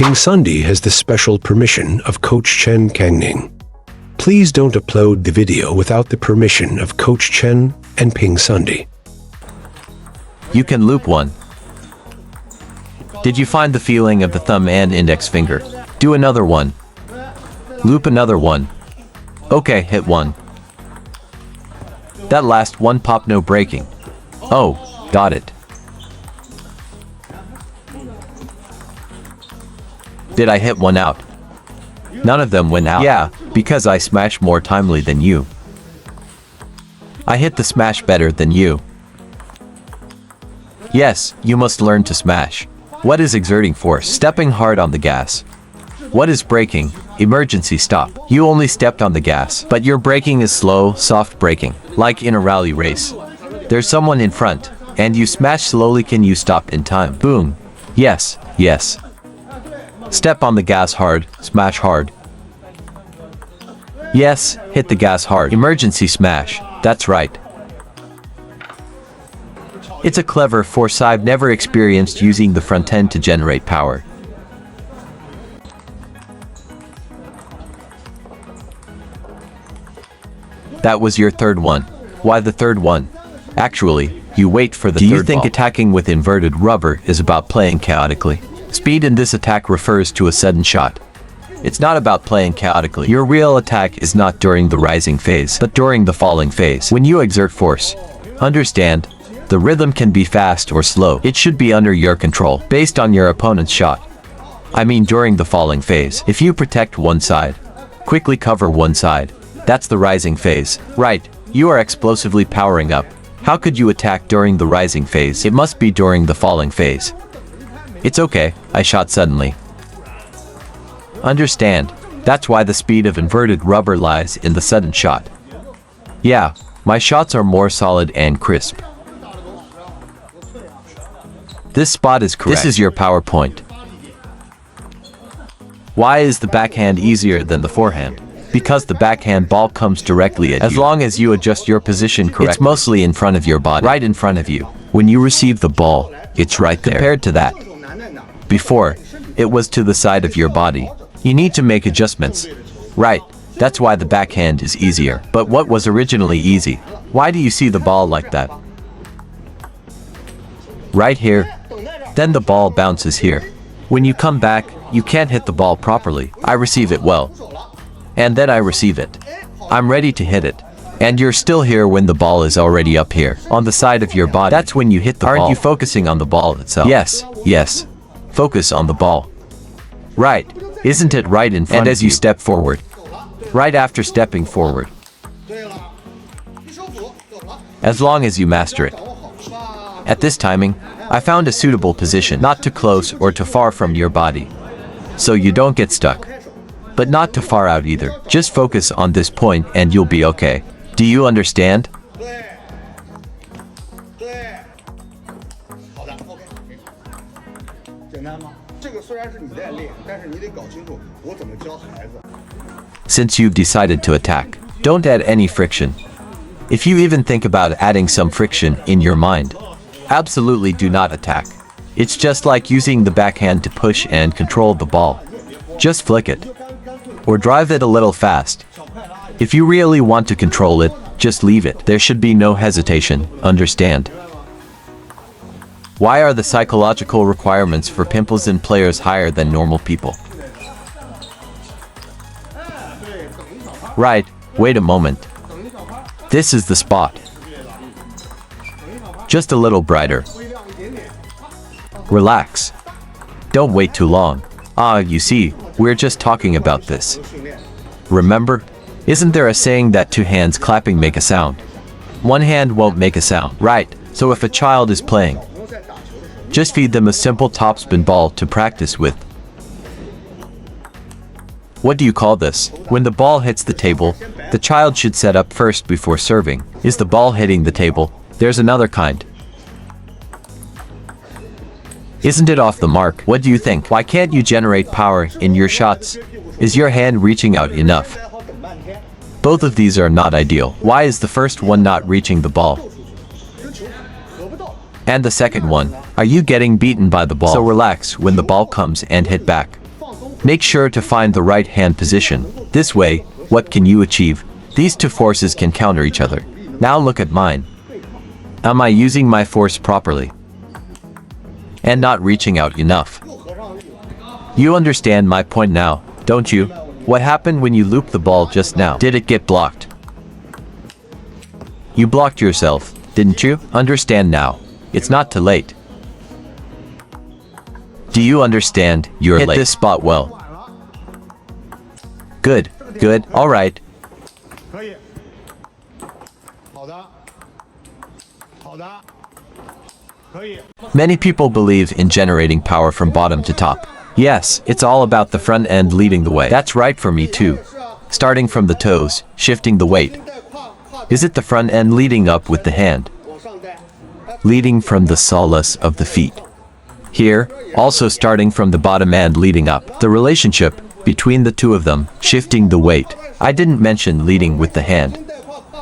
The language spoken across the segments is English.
PingSunday has the special permission of Coach Chen Kangning. Please don't upload the video without the permission of Coach Chen and PingSunday. You can loop one. Did you find the feeling of the thumb and index finger? Do another one. Loop another one. Okay, hit one. That last one pop, no breaking. Oh, got it. Did I hit one out? None of them went out. Yeah, because I smash more timely than you. I hit the smash better than you. Yes, you must learn to smash. What is exerting force? Stepping hard on the gas. What is braking? Emergency stop. You only stepped on the gas, but your braking is slow, soft braking, like in a rally race. There's someone in front, and you smash slowly. Can you stop in time? Boom. Yes, yes. Step on the gas hard, smash hard. Yes, hit the gas hard. Emergency smash. That's right. It's a clever force I've never experienced using the front end to generate power. That was your third one. Why the third one? Actually, you wait for the third ball. Do you think attacking with inverted rubber is about playing chaotically? Speed in this attack refers to a sudden shot. It's not about playing chaotically. Your real attack is not during the rising phase, but during the falling phase. When you exert force, understand, the rhythm can be fast or slow. It should be under your control, based on your opponent's shot. I mean during the falling phase. If you protect one side, quickly cover one side, that's the rising phase. Right, you are explosively powering up. How could you attack during the rising phase? It must be during the falling phase. It's okay, I shot suddenly. Understand, that's why the speed of inverted rubber lies in the sudden shot. Yeah, my shots are more solid and crisp. This spot is correct. This is your PowerPoint. Why is the backhand easier than the forehand? Because the backhand ball comes directly at you. As long as you adjust your position correctly. It's mostly in front of your body. Right in front of you. When you receive the ball, it's right there. Compared to that. Before, it was to the side of your body. You need to make adjustments. Right, that's why the backhand is easier. But what was originally easy? Why do you see the ball like that? Right here. Then the ball bounces here. When you come back, you can't hit the ball properly. I receive it well. And then I receive it. I'm ready to hit it. And you're still here when the ball is already up here, on the side of your body. That's when you hit the ball. Aren't you focusing on the ball itself? Yes, yes. Focus on the ball. Right. Isn't it right in front of you? And as you step forward. Right after stepping forward. As long as you master it. At this timing, I found a suitable position, not too close or too far from your body. So you don't get stuck. But not too far out either. Just focus on this point and you'll be okay. Do you understand? Since you've decided to attack, don't add any friction. If you even think about adding some friction in your mind, absolutely do not attack. It's just like using the backhand to push and control the ball. Just flick it. Or drive it a little fast. If you really want to control it, just leave it. There should be no hesitation, understand? Why are the psychological requirements for pimples in players higher than normal people? Right, wait a moment. This is the spot. Just a little brighter. Relax. Don't wait too long. You see, we're just talking about this. Remember? Isn't there a saying that two hands clapping make a sound? One hand won't make a sound. Right, so if a child is playing, just feed them a simple topspin ball to practice with. What do you call this? When the ball hits the table, the child should set up first before serving. Is the ball hitting the table? There's another kind. Isn't it off the mark? What do you think? Why can't you generate power in your shots? Is your hand reaching out enough? Both of these are not ideal. Why is the first one not reaching the ball? And the second one, are you getting beaten by the ball? So relax when the ball comes and hit back. Make sure to find the right hand position. This way, what can you achieve? These two forces can counter each other. Now look at mine. Am I using my force properly? And not reaching out enough? You understand my point now, don't you? What happened when you looped the ball just now? Did it get blocked? You blocked yourself, didn't you? Understand now. It's not too late. Do you understand? You're late. Hit this spot well. Good, good, alright. Many people believe in generating power from bottom to top. Yes, it's all about the front end leading the way. That's right for me too. Starting from the toes, shifting the weight. Is it the front end leading up with the hand? Leading from the solace of the feet. Here, also starting from the bottom end leading up. The relationship between the two of them, shifting the weight. I didn't mention leading with the hand.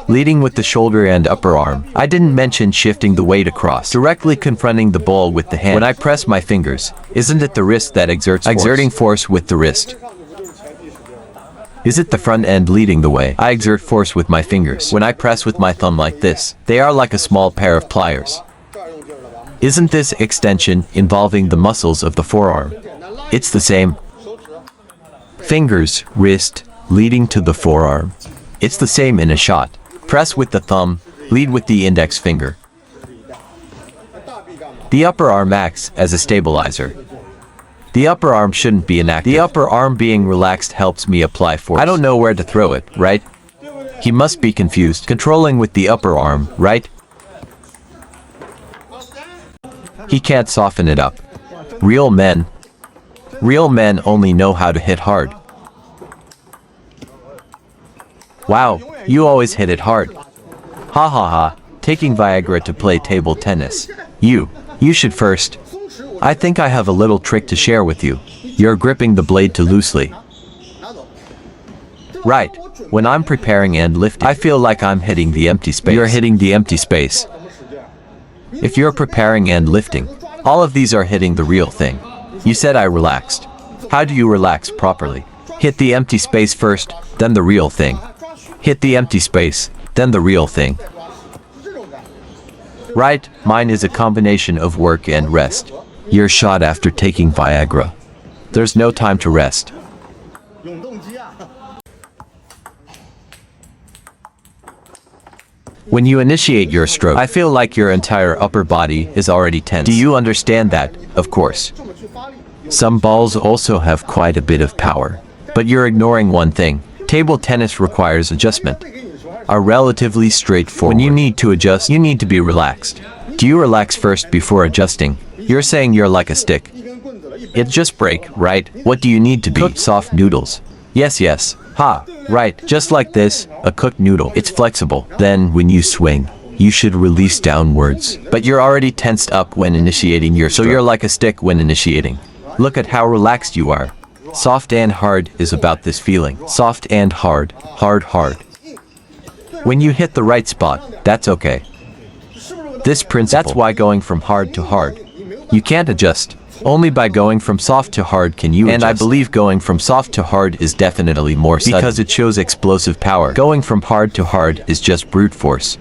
Leading with the shoulder and upper arm. I didn't mention shifting the weight across. Directly confronting the ball with the hand. When I press my fingers, isn't it the wrist that exerts force? Exerting force with the wrist. Is it the front end leading the way? I exert force with my fingers. When I press with my thumb like this, they are like a small pair of pliers. Isn't this extension involving the muscles of the forearm? It's the same. Fingers, wrist, leading to the forearm. It's the same in a shot. Press with the thumb, lead with the index finger. The upper arm acts as a stabilizer. The upper arm shouldn't be inactive. The upper arm being relaxed helps me apply force. I don't know where to throw it, right? He must be confused. Controlling with the upper arm, right? He can't soften it up. Real men only know how to hit hard. Wow, you always hit it hard. Ha ha ha, taking Viagra to play table tennis. You should first. I think I have a little trick to share with you. You're gripping the blade too loosely. Right, when I'm preparing and lifting, I feel like I'm hitting the empty space. You're hitting the empty space. If you're preparing and lifting, all of these are hitting the real thing. You said I relaxed. How do you relax properly? Hit the empty space first, then the real thing. Hit the empty space, then the real thing. Right, mine is a combination of work and rest. You're shot after taking Viagra. There's no time to rest. When you initiate your stroke, I feel like your entire upper body is already tense. Do you understand that? Of course. Some balls also have quite a bit of power. But you're ignoring one thing. Table tennis requires adjustment. Are relatively straightforward. When you need to adjust, you need to be relaxed. Do you relax first before adjusting? You're saying you're like a stick. It just break, right? What do you need to be? Cooked soft noodles. Yes. Ha, right, just like this, a cooked noodle. It's flexible. Then, when you swing, you should release downwards. But you're already tensed up when initiating your stroke. So you're like a stick when initiating. Look at how relaxed you are. Soft and hard is about this feeling. Soft and hard, hard. When you hit the right spot, that's okay. This principle, that's why going from hard to hard. You can't adjust. Only by going from soft to hard can you adjust. And I believe going from soft to hard is definitely more sudden. Because it shows explosive power. Going from hard to hard is just brute force.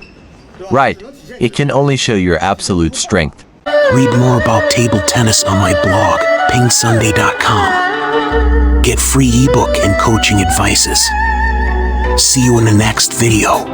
Right, it can only show your absolute strength. Read more about table tennis on my blog, PingSunday.com. Get free ebook and coaching advices. See you in the next video.